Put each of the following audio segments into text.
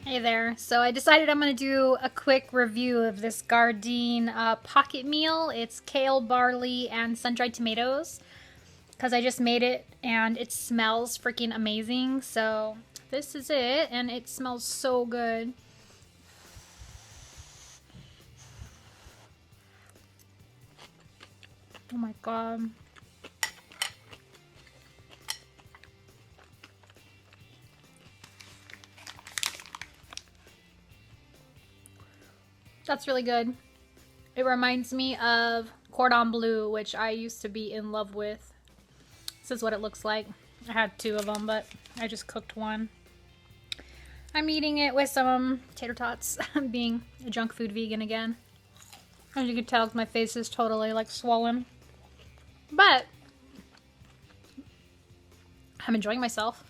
Hey there. So I decided I'm going to do a quick review of this Gardein pocket meal. It's kale, barley, and sun-dried tomatoes because I just made it and it smells freaking amazing. So this is it and it smells so good. Oh my god. That's really good. It reminds me of cordon bleu, which I used to be in love with. This is what it looks like. I had 2 of them, but I just cooked one. I'm eating it with some tater tots. I'm being a junk food vegan again. As you can tell, my face is totally like swollen. But I'm enjoying myself.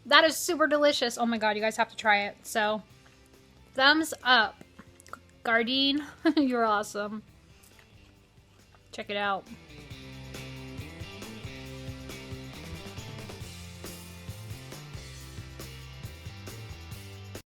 That is super delicious. Oh my god, you guys have to try it. So, thumbs up. Gardein, you're awesome. Check it out.